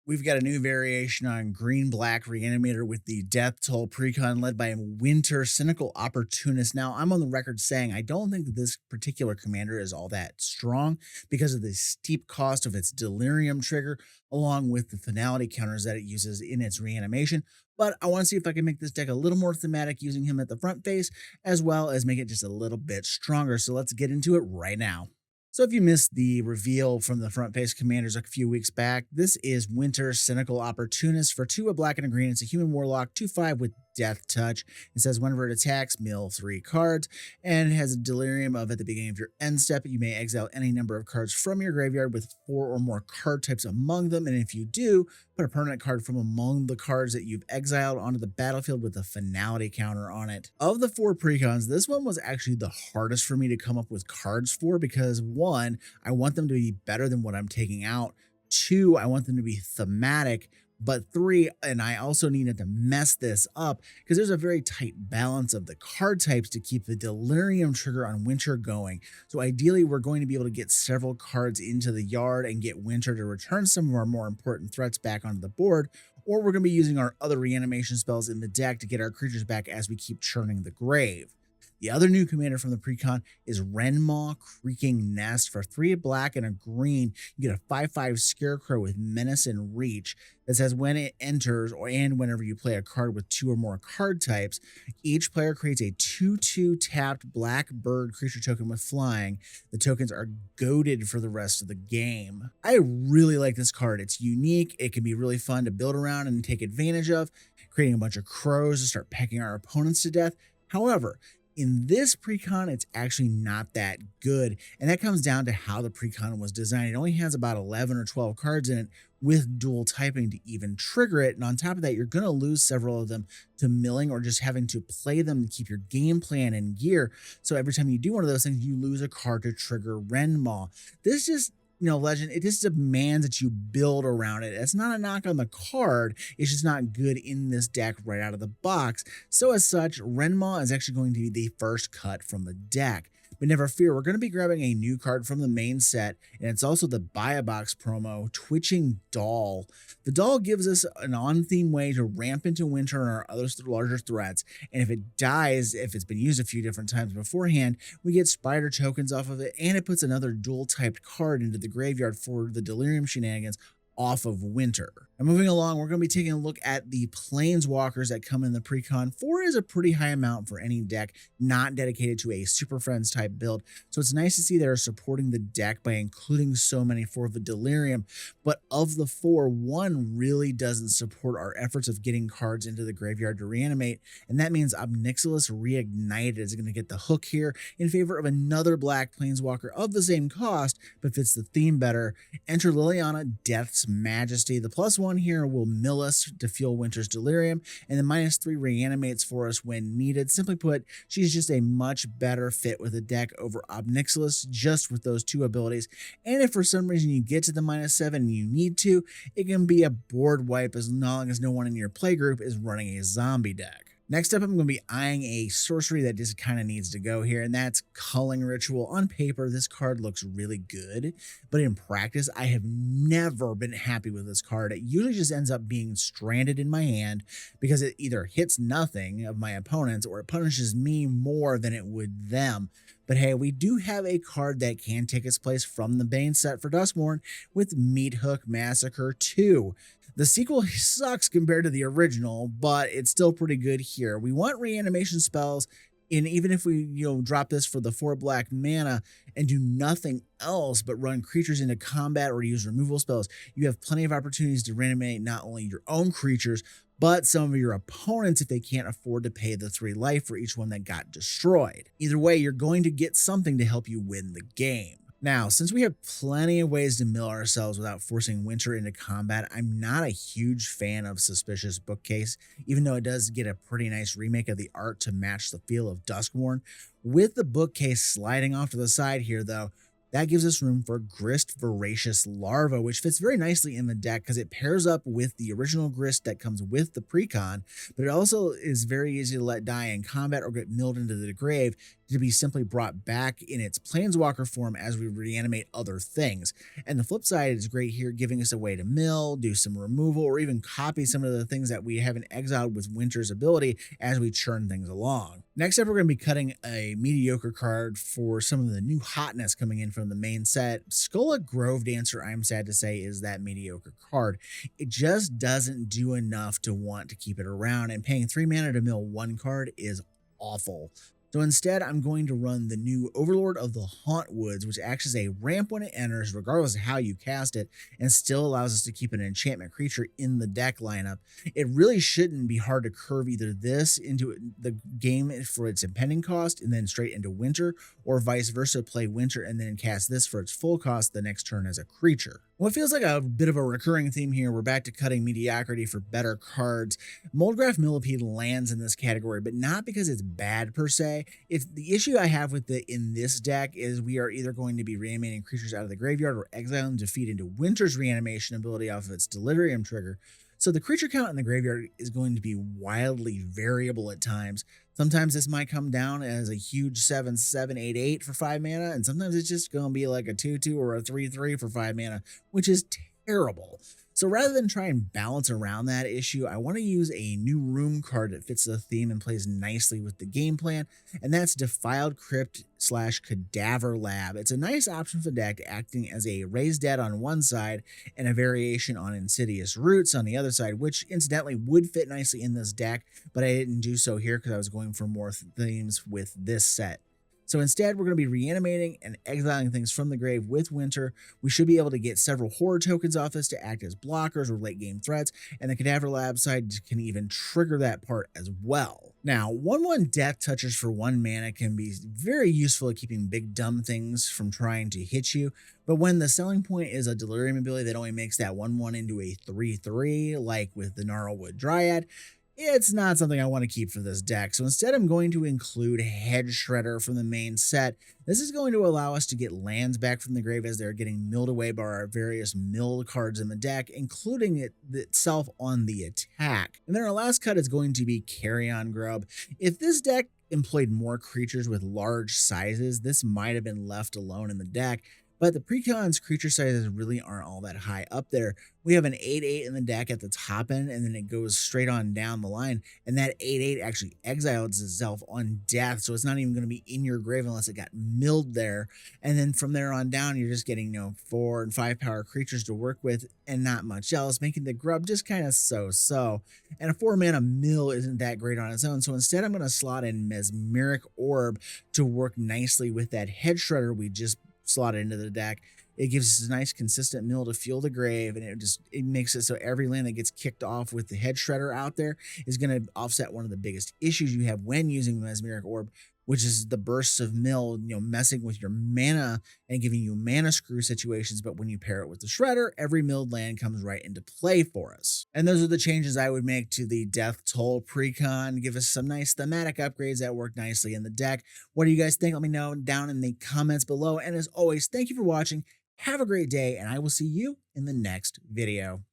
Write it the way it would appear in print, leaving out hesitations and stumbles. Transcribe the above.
We've got a new variation on Green-Black Reanimator with the Death Toll Precon led by Winter Cynical Opportunist. Now, I'm on the record saying I don't think that this particular commander is all that strong because of the steep cost of its Delirium trigger, along with the finality counters that it uses in its reanimation. But I want to see if I can make this deck a little more thematic using him at the front face, as well as make it just a little bit stronger. So let's get into it right now. So if you missed the reveal from the front face commanders a few weeks back, this is Winter Cynical Opportunist for 2, a black and a green. It's a human warlock, 2/5 with Death Touch. It says whenever it attacks, mill 3 cards, and it has a delirium of at the beginning of your end step, you may exile any number of cards from your graveyard with 4 or more card types among them. And if you do, put a permanent card from among the cards that you've exiled onto the battlefield with a finality counter on it. Of the 4 precons, this one was actually the hardest for me to come up with cards for because 1, I want them to be better than what I'm taking out. 2, I want them to be thematic. But 3, and I also needed to mess this up because there's a very tight balance of the card types to keep the Delirium trigger on Winter going. So ideally, we're going to be able to get several cards into the yard and get Winter to return some of our more important threats back onto the board, or we're going to be using our other reanimation spells in the deck to get our creatures back as we keep churning the grave. The other new commander from the Precon is Renmaw Creaking Nest. For 3 black and a green, you get a 5/5 Scarecrow with Menace and Reach that says when it enters and whenever you play a card with 2 or more card types, each player creates a 2/2 tapped black bird creature token with flying. The tokens are goaded for the rest of the game. I really like this card. It's unique. It can be really fun to build around and take advantage of, creating a bunch of crows to start pecking our opponents to death. However, in this precon, it's actually not that good, and that comes down to how the precon was designed. It only has about 11 or 12 cards in it with dual typing to even trigger it, and on top of that, you're going to lose several of them to milling or just having to play them to keep your game plan in gear. So every time you do one of those things, you lose a card to trigger Renmaw. This just Legend, it just demands that you build around it. It's not a knock on the card. It's just not good in this deck right out of the box. So as such, Renmaw is actually going to be the first cut from the deck. But never fear, we're going to be grabbing a new card from the main set, and it's also the Buy a Box promo, Twitching Doll. The doll gives us an on-theme way to ramp into Winter and our other larger threats, and if it dies, if it's been used a few different times beforehand, we get Spider tokens off of it, and it puts another dual-typed card into the graveyard for the Delirium shenanigans off of Winter. And moving along, we're going to be taking a look at the Planeswalkers that come in the Precon. 4 is a pretty high amount for any deck not dedicated to a Super Friends type build, so it's nice to see they're supporting the deck by including so many for the Delirium. But of the 4, 1 really doesn't support our efforts of getting cards into the graveyard to reanimate, and that means Obnixilis Reignited is going to get the hook here in favor of another black Planeswalker of the same cost, but fits the theme better. Enter Liliana Death's Majesty. The +1 here will mill us to fuel Winter's Delirium, and the -3 reanimates for us when needed. Simply put, she's just a much better fit with the deck over Obnixilis, just with those 2 abilities. And if for some reason you get to the -7 and you need to, it can be a board wipe as long as no one in your playgroup is running a zombie deck. Next up, I'm going to be eyeing a sorcery that just kind of needs to go here, and that's Culling Ritual. On paper, this card looks really good, but in practice, I have never been happy with this card. It usually just ends up being stranded in my hand because it either hits nothing of my opponents or it punishes me more than it would them. But hey, we do have a card that can take its place from the Bane set for Duskmourn with Meat Hook Massacre 2. The sequel sucks compared to the original, but it's still pretty good here. We want reanimation spells, and even if we drop this for the 4 black mana and do nothing else but run creatures into combat or use removal spells, you have plenty of opportunities to reanimate not only your own creatures, but some of your opponents if they can't afford to pay the 3 life for each one that got destroyed. Either way, you're going to get something to help you win the game. Now, since we have plenty of ways to mill ourselves without forcing Winter into combat, I'm not a huge fan of Suspicious Bookcase, even though it does get a pretty nice remake of the art to match the feel of Duskmourn. With the bookcase sliding off to the side here, though, that gives us room for Grist Voracious Larva, which fits very nicely in the deck because it pairs up with the original Grist that comes with the Precon, but it also is very easy to let die in combat or get milled into the grave to be simply brought back in its planeswalker form as we reanimate other things. And the flip side is great here, giving us a way to mill, do some removal, or even copy some of the things that we haven't exiled with Winter's ability as we churn things along. Next up, we're going to be cutting a mediocre card for some of the new hotness coming in from the main set. Skolla Grove Dancer, I'm sad to say, is that mediocre card. It just doesn't do enough to want to keep it around, and paying 3 mana to mill 1 card is awful. So instead, I'm going to run the new Overlord of the Hauntwoods, which acts as a ramp when it enters, regardless of how you cast it, and still allows us to keep an enchantment creature in the deck lineup. It really shouldn't be hard to curve either this into the game for its impending cost and then straight into Winter, or vice versa, play Winter and then cast this for its full cost the next turn as a creature. What feels like a bit of a recurring theme here, we're back to cutting mediocrity for better cards. Moldgraph Millipede lands in this category, but not because it's bad per se. It's the issue I have with it in this deck is we are either going to be reanimating creatures out of the graveyard or exiling to feed into Winter's reanimation ability off of its Delirium trigger. So the creature count in the graveyard is going to be wildly variable at times. Sometimes this might come down as a huge 7/7/8/8 for 5 mana, and sometimes it's just going to be like a 2/2 or a 3/3 for 5 mana, which is terrible. So rather than try and balance around that issue, I want to use a new room card that fits the theme and plays nicely with the game plan, and that's Defiled Crypt / Cadaver Lab. It's a nice option for the deck, acting as a Raise Dead on one side and a variation on Insidious Roots on the other side, which incidentally would fit nicely in this deck, but I didn't do so here because I was going for more themes with this set. So instead, we're going to be reanimating and exiling things from the grave with Winter. We should be able to get several horror tokens off this to act as blockers or late game threats, and the Cadaver Lab side can even trigger that part as well. Now, 1/1 Death Touchers for 1 mana can be very useful at keeping big dumb things from trying to hit you, but when the selling point is a Delirium ability that only makes that 1/1 into a 3/3, like with the Gnarlwood Dryad, it's not something I want to keep for this deck. So instead, I'm going to include Hedge Shredder from the main set. This is going to allow us to get lands back from the grave as they're getting milled away by our various mill cards in the deck, including it itself on the attack. And then our last cut is going to be Carrion Grub. If this deck employed more creatures with large sizes, this might have been left alone in the deck. But the Precon's creature sizes really aren't all that high up there. We have an 8/8 in the deck at the top end, and then it goes straight on down the line. And that 8/8 actually exiles itself on death, so it's not even going to be in your grave unless it got milled there. And then from there on down, you're just getting 4 and 5 power creatures to work with, and not much else, making the grub just kind of so-so. And a 4 mana mill isn't that great on its own, so instead I'm going to slot in Mesmeric Orb to work nicely with that Head Shredder we just slotted into the deck. It gives us a nice consistent mill to fuel the grave, and it makes it so every land that gets kicked off with the Head Shredder out there is going to offset one of the biggest issues you have when using the Mesmeric Orb, which is the bursts of mill, messing with your mana and giving you mana screw situations. But when you pair it with the Shredder, every milled land comes right into play for us. And those are the changes I would make to the Death Toll Precon. Give us some nice thematic upgrades that work nicely in the deck. What do you guys think? Let me know down in the comments below. And as always, thank you for watching. Have a great day, and I will see you in the next video.